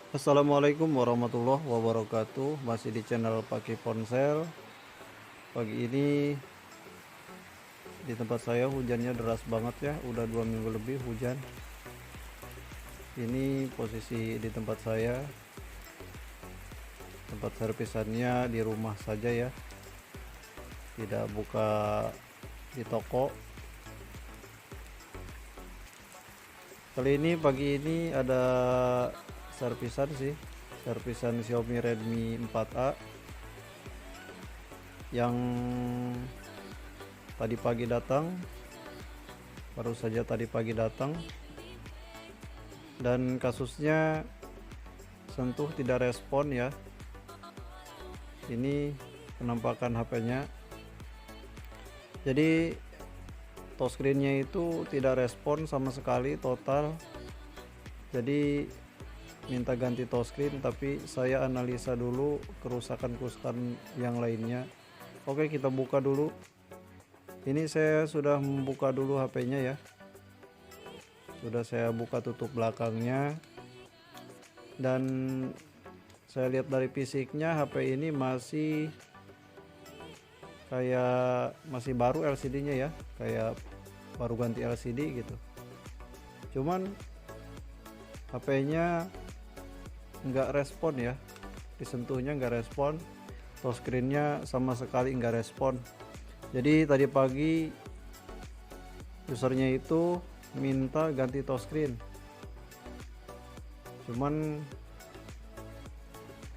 Assalamualaikum warahmatullahi wabarakatuh. Masih di channel Pakai Ponsel. Pagi ini di tempat saya hujannya deras banget ya. Udah 2 minggu lebih hujan. Ini posisi di tempat saya. Tempat servisannya di rumah saja ya. Tidak buka di toko. Kali ini pagi ini ada servisan sih. Servisan Xiaomi Redmi 4A yang tadi pagi datang, baru saja tadi pagi datang, dan kasusnya sentuh tidak respon ya. Ini penampakan HP-nya, jadi touchscreen-nya itu tidak respon sama sekali total. Jadi minta ganti touchscreen, tapi saya analisa dulu kerusakan-kerusakan yang lainnya. Oke, kita buka dulu. Ini saya sudah membuka dulu HP-nya ya. Sudah saya buka tutup belakangnya. Dan saya lihat dari fisiknya HP ini masih kayak masih baru LCD-nya ya. Kayak baru ganti LCD gitu. Cuman HP-nya nggak respon ya. Disentuhnya nggak respon. Touchscreen-nya sama sekali nggak respon. Jadi tadi pagi usernya itu minta ganti touchscreen, cuman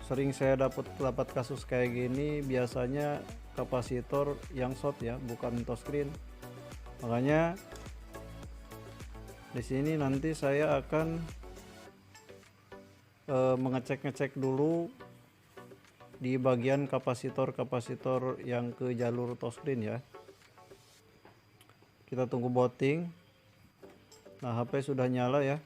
sering saya dapat kasus kayak gini biasanya kapasitor yang short ya, bukan touchscreen. Makanya di sini nanti saya akan mengecek dulu di bagian kapasitor yang ke jalur touchscreen ya. Kita tunggu booting. Nah, HP sudah nyala ya,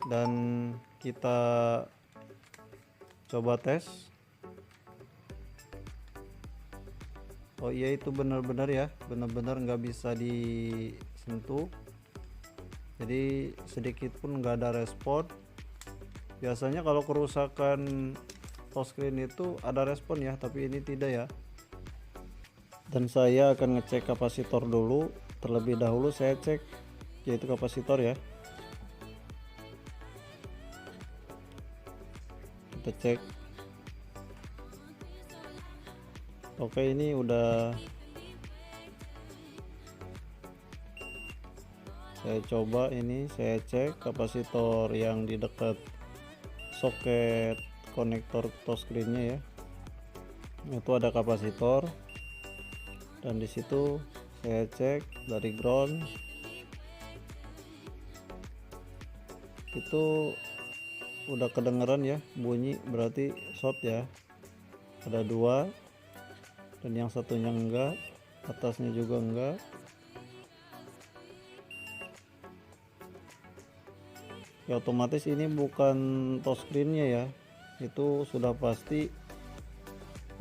dan kita coba tes. Oh iya, itu benar-benar ya, benar-benar nggak bisa disentuh, jadi sedikit pun nggak ada respon. Biasanya kalau kerusakan touchscreen itu ada respon ya, tapi ini tidak ya. Dan saya akan ngecek kapasitor dulu. Terlebih dahulu saya cek yaitu kapasitor ya. Kita cek. Oke, ini udah saya coba. Ini saya cek kapasitor yang di dekat soket konektor touchscreen-nya ya. Itu ada kapasitor, dan di situ saya cek dari ground itu udah kedengeran ya bunyi, berarti short ya. Ada dua, dan yang satunya enggak, atasnya juga enggak. Ya otomatis ini bukan touchscreen-nya ya, itu sudah pasti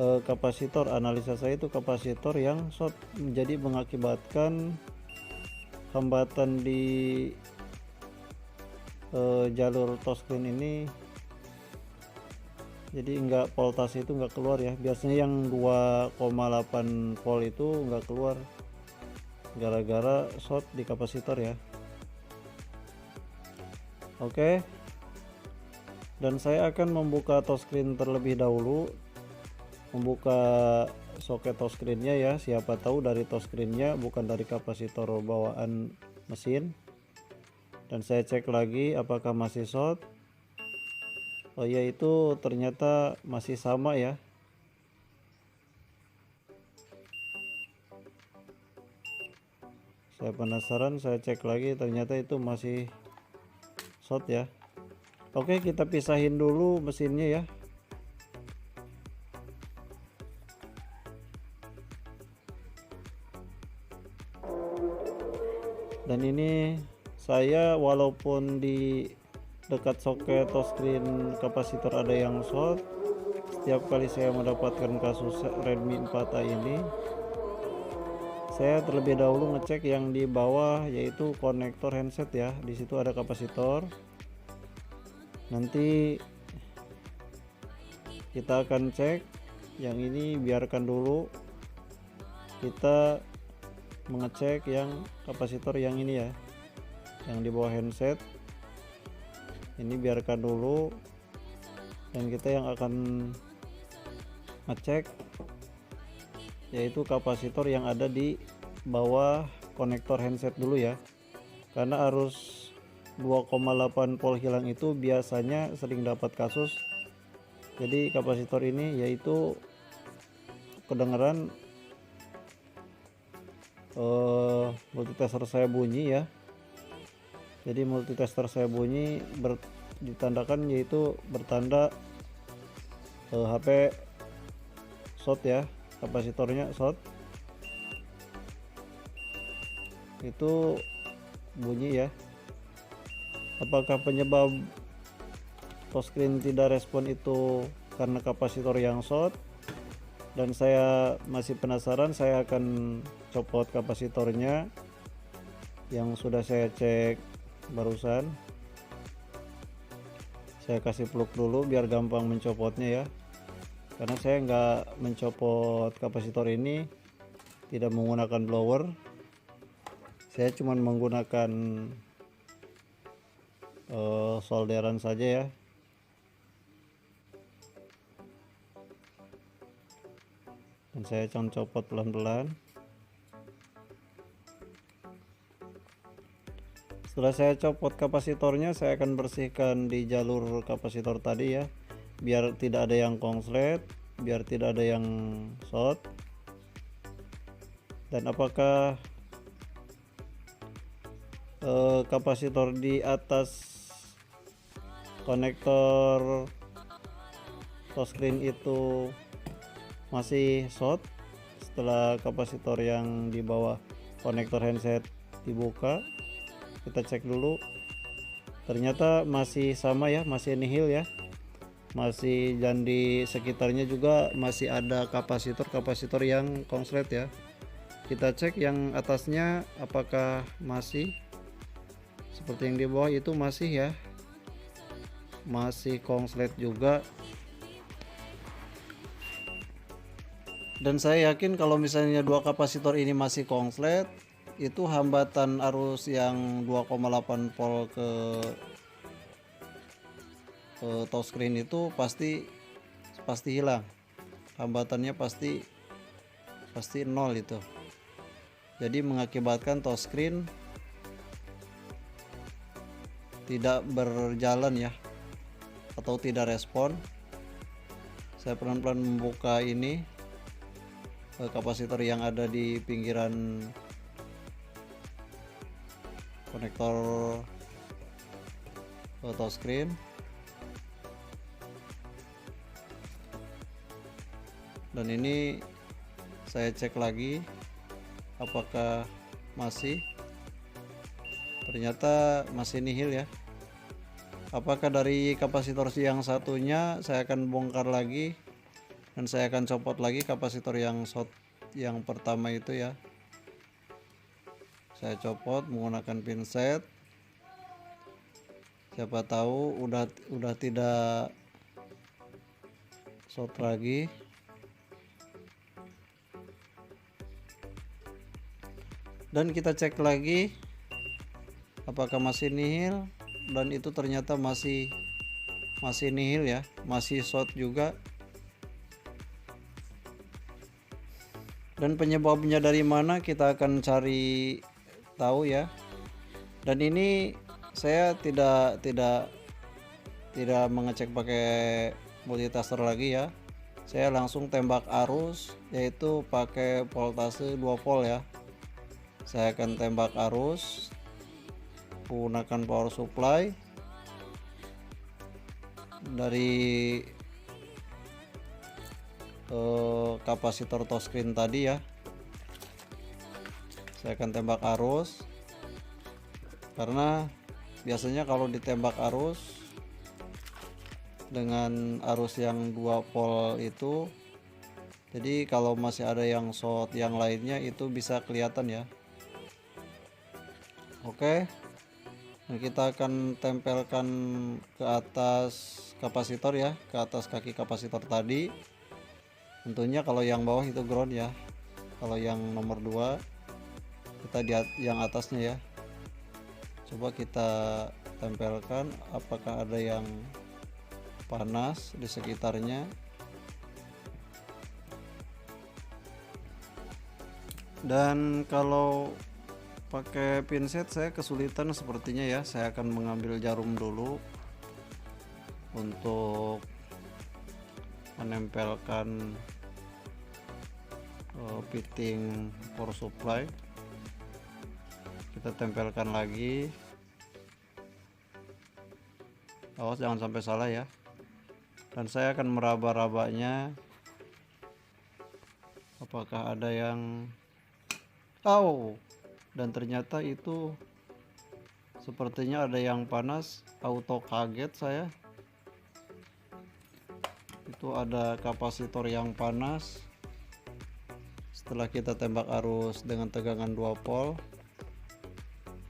kapasitor. Analisa saya itu kapasitor yang short, menjadi mengakibatkan hambatan di jalur touchscreen ini. Jadi enggak, voltase itu enggak keluar ya. Biasanya yang 2,8 volt itu enggak keluar gara-gara short di kapasitor ya. Oke, dan saya akan membuka touchscreen terlebih dahulu, membuka soket touchscreen-nya ya. Siapa tahu dari touchscreen-nya, bukan dari kapasitor bawaan mesin. Dan saya cek lagi apakah masih short. Oh iya, itu ternyata masih sama ya. Saya penasaran, saya cek lagi, ternyata itu masih short ya. Oke, kita pisahin dulu mesinnya ya. Dan ini saya walaupun di dekat soket touchscreen kapasitor ada yang short, setiap kali saya mendapatkan kasus Redmi 4A ini, saya terlebih dahulu ngecek yang di bawah, yaitu konektor handset ya. Di situ ada kapasitor. Nanti kita akan cek yang ini, biarkan dulu. Kita mengecek yang kapasitor yang ini ya, yang di bawah handset ini biarkan dulu, dan kita yang akan ngecek yaitu kapasitor yang ada di bawah konektor handset dulu ya, karena arus 2,8 volt hilang itu biasanya sering dapat kasus. Jadi kapasitor ini yaitu kedengeran multitester saya bunyi ya. Jadi multitester saya bunyi ditandakan yaitu bertanda HP short ya, kapasitornya short, itu bunyi ya. Apakah penyebab touchscreen tidak respon itu karena kapasitor yang short? Dan saya masih penasaran, saya akan copot kapasitornya yang sudah saya cek barusan. Saya kasih plug dulu biar gampang mencopotnya ya, karena saya nggak mencopot kapasitor ini tidak menggunakan blower, saya cuma menggunakan solderan saja ya. Dan saya akan copot pelan-pelan. Setelah saya copot kapasitornya, saya akan bersihkan di jalur kapasitor tadi ya, biar tidak ada yang konslet, biar tidak ada yang short. Dan apakah kapasitor di atas konektor touchscreen itu masih short setelah kapasitor yang di bawah konektor handset dibuka? Kita cek dulu. Ternyata masih sama ya, masih nihil ya, masih, dan di sekitarnya juga masih ada kapasitor yang konslet ya. Kita cek yang atasnya apakah masih seperti yang di bawah, itu masih ya, masih konslet juga. Dan saya yakin kalau misalnya dua kapasitor ini masih konslet, itu hambatan arus yang 2,8 volt ke touchscreen itu pasti hilang. Hambatannya pasti nol itu. Jadi mengakibatkan touchscreen tidak berjalan ya, atau tidak respon. Saya pelan-pelan membuka ini kapasitor yang ada di pinggiran konektor touchscreen. Dan ini saya cek lagi apakah masih, ternyata masih nihil ya. Apakah dari kapasitor yang satunya? Saya akan bongkar lagi dan saya akan copot lagi kapasitor yang short yang pertama itu ya. Saya copot menggunakan pinset. Siapa tahu udah tidak short lagi. Dan kita cek lagi apakah masih nihil, dan itu ternyata masih nihil ya, masih short juga. Dan penyebabnya dari mana kita akan cari tahu ya. Dan ini saya tidak mengecek pakai multitester lagi ya. Saya langsung tembak arus, yaitu pakai voltase 2 volt ya. Saya akan tembak arus menggunakan power supply dari kapasitor touchscreen tadi ya. Saya akan tembak arus, karena biasanya kalau ditembak arus dengan arus yang 2 volt itu, jadi kalau masih ada yang short yang lainnya itu bisa kelihatan ya. Oke, Dan kita akan tempelkan ke atas kapasitor ya, ke atas kaki kapasitor tadi. Tentunya kalau yang bawah itu ground ya, kalau yang nomor 2 kita lihat yang atasnya ya. Coba kita tempelkan, apakah ada yang panas di sekitarnya. Dan kalau pakai pinset saya kesulitan sepertinya ya. Saya akan mengambil jarum dulu untuk menempelkan fitting power supply. Kita tempelkan lagi, awas jangan sampai salah ya. Dan saya akan meraba-rabanya, apakah ada yang dan ternyata itu sepertinya ada yang panas. Auto kaget saya, itu ada kapasitor yang panas. Setelah kita tembak arus dengan tegangan 2 volt,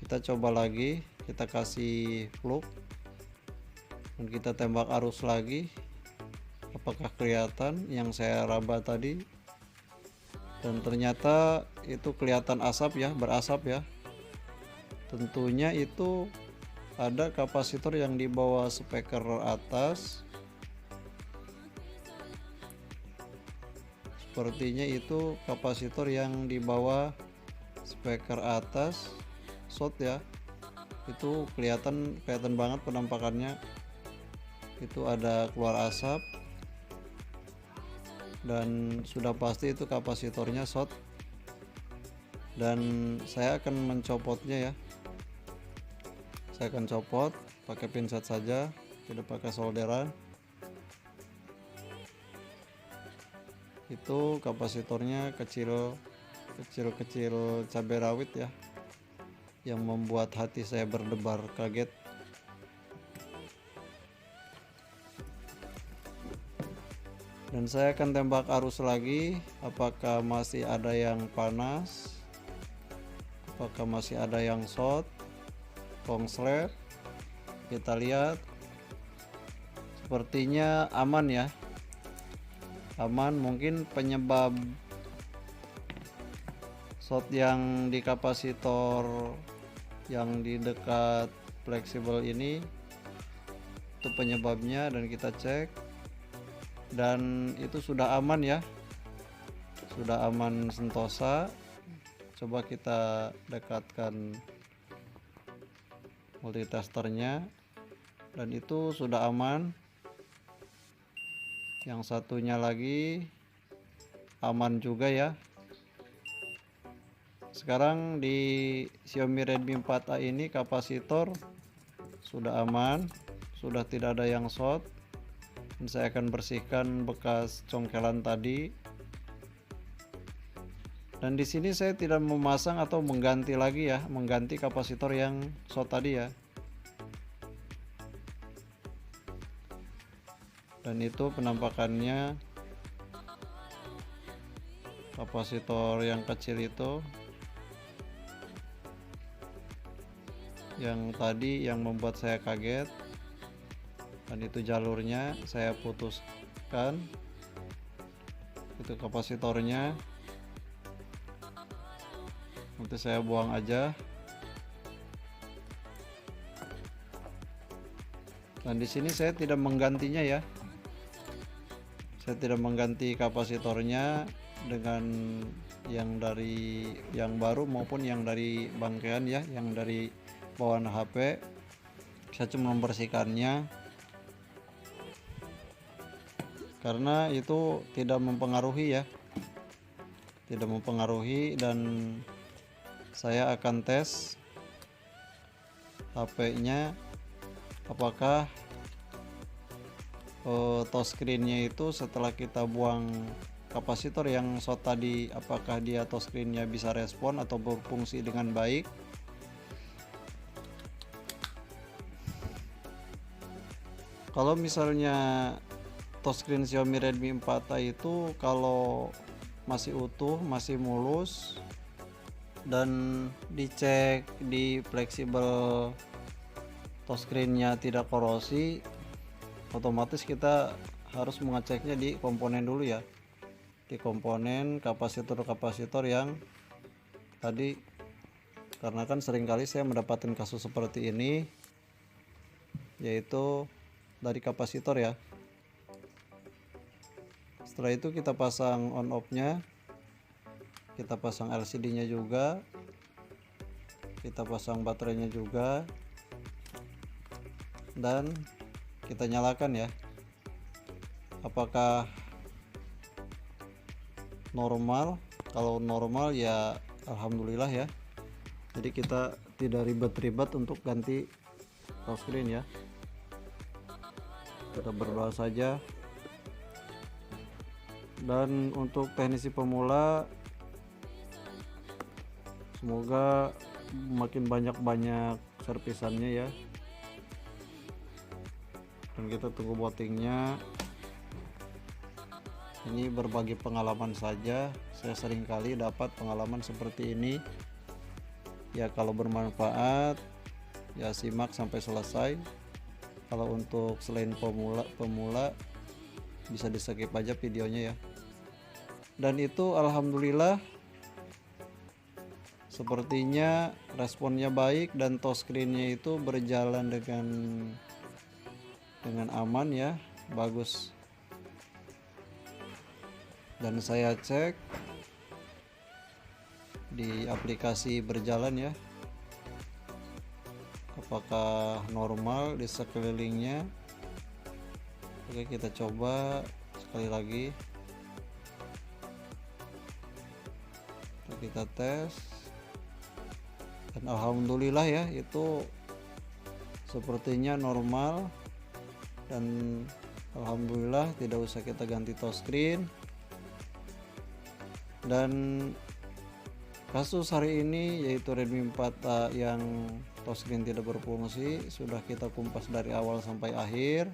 kita coba lagi, kita kasih plug dan kita tembak arus lagi. Apakah kelihatan yang saya raba tadi? Dan ternyata itu kelihatan asap ya, berasap ya. Tentunya itu ada kapasitor yang di bawah speaker atas. Sepertinya itu kapasitor yang di bawah speaker atas short ya. Itu kelihatan banget penampakannya. Itu ada keluar asap. Dan sudah pasti itu kapasitornya short, dan saya akan mencopotnya ya. Saya akan copot pakai pinset saja, tidak pakai solderan. Itu kapasitornya kecil cabai rawit ya, yang membuat hati saya berdebar kaget. Dan saya akan tembak arus lagi, apakah masih ada yang panas, apakah masih ada yang short, konslet. Kita lihat, sepertinya aman ya, aman. Mungkin penyebab short yang di kapasitor yang di dekat fleksibel ini itu penyebabnya, dan kita cek. Dan itu sudah aman ya, sudah aman sentosa. Coba kita dekatkan multitesternya, dan itu sudah aman. Yang satunya lagi aman juga ya. Sekarang di Xiaomi Redmi 4A ini kapasitor sudah aman, sudah tidak ada yang short. Dan saya akan bersihkan bekas congkelan tadi. Dan di sini saya tidak memasang atau mengganti lagi ya, mengganti kapasitor yang short tadi ya. Dan itu penampakannya kapasitor yang kecil itu, yang tadi yang membuat saya kaget. Dan itu jalurnya saya putuskan, itu kapasitornya, nanti saya buang aja. Dan di sini saya tidak menggantinya ya, saya tidak mengganti kapasitornya dengan yang dari yang baru maupun yang dari bangkean ya, yang dari bawaan HP. Saya cuma membersihkannya, karena itu tidak mempengaruhi ya, tidak mempengaruhi. Dan saya akan tes HP-nya, apakah touchscreen-nya itu setelah kita buang kapasitor yang short tadi, apakah dia touchscreen-nya bisa respon atau berfungsi dengan baik. Kalau misalnya touchscreen Xiaomi Redmi 4A itu kalau masih utuh, masih mulus, dan dicek di fleksibel touchscreen-nya tidak korosi, otomatis kita harus mengeceknya di komponen dulu ya, di komponen kapasitor yang tadi, karena kan seringkali saya mendapatkan kasus seperti ini, yaitu dari kapasitor ya. Setelah itu kita pasang on off nya, kita pasang LCD nya juga, kita pasang baterainya juga, dan kita nyalakan ya. Apakah normal? Kalau normal ya alhamdulillah ya, jadi kita tidak ribet-ribet untuk ganti touchscreen ya. Kita berdoa saja. Dan untuk teknisi pemula, semoga makin banyak servisannya ya, dan kita tunggu votingnya. Ini berbagi pengalaman saja, saya sering kali dapat pengalaman seperti ini ya. Kalau bermanfaat ya simak sampai selesai. Kalau untuk selain pemula bisa di skip aja videonya ya. Dan itu alhamdulillah sepertinya responnya baik dan touchscreen-nya itu berjalan dengan aman ya, bagus. Dan saya cek di aplikasi berjalan ya, apakah normal di sekelilingnya. Oke, kita coba sekali lagi, kita tes, dan alhamdulillah ya, itu sepertinya normal, dan alhamdulillah tidak usah kita ganti touchscreen. Dan kasus hari ini yaitu Redmi 4A yang touchscreen tidak berfungsi sudah kita kumpas dari awal sampai akhir.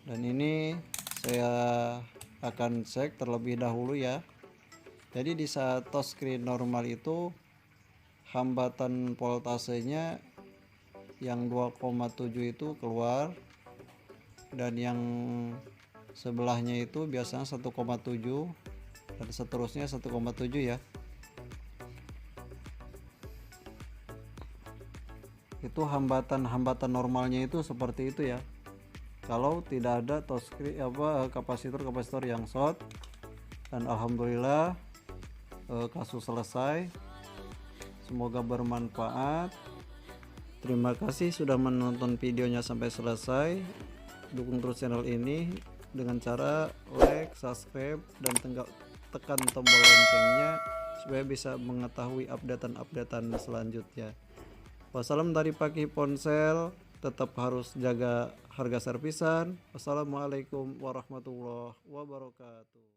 Dan ini saya akan cek terlebih dahulu ya. Jadi di saat touchscreen normal itu hambatan voltasenya yang 2,7 itu keluar, dan yang sebelahnya itu biasanya 1,7 dan seterusnya 1,7 ya. Itu hambatan normalnya itu seperti itu ya. Kalau tidak ada touchscreen kapasitor yang short. Dan alhamdulillah kasus selesai. Semoga bermanfaat. Terima kasih sudah menonton videonya sampai selesai. Dukung terus channel ini dengan cara like, subscribe, dan tekan tombol loncengnya supaya bisa mengetahui updatean selanjutnya. Wassalam dari Paki Ponsel, tetap harus jaga harga servisan. Wassalamualaikum warahmatullahi wabarakatuh.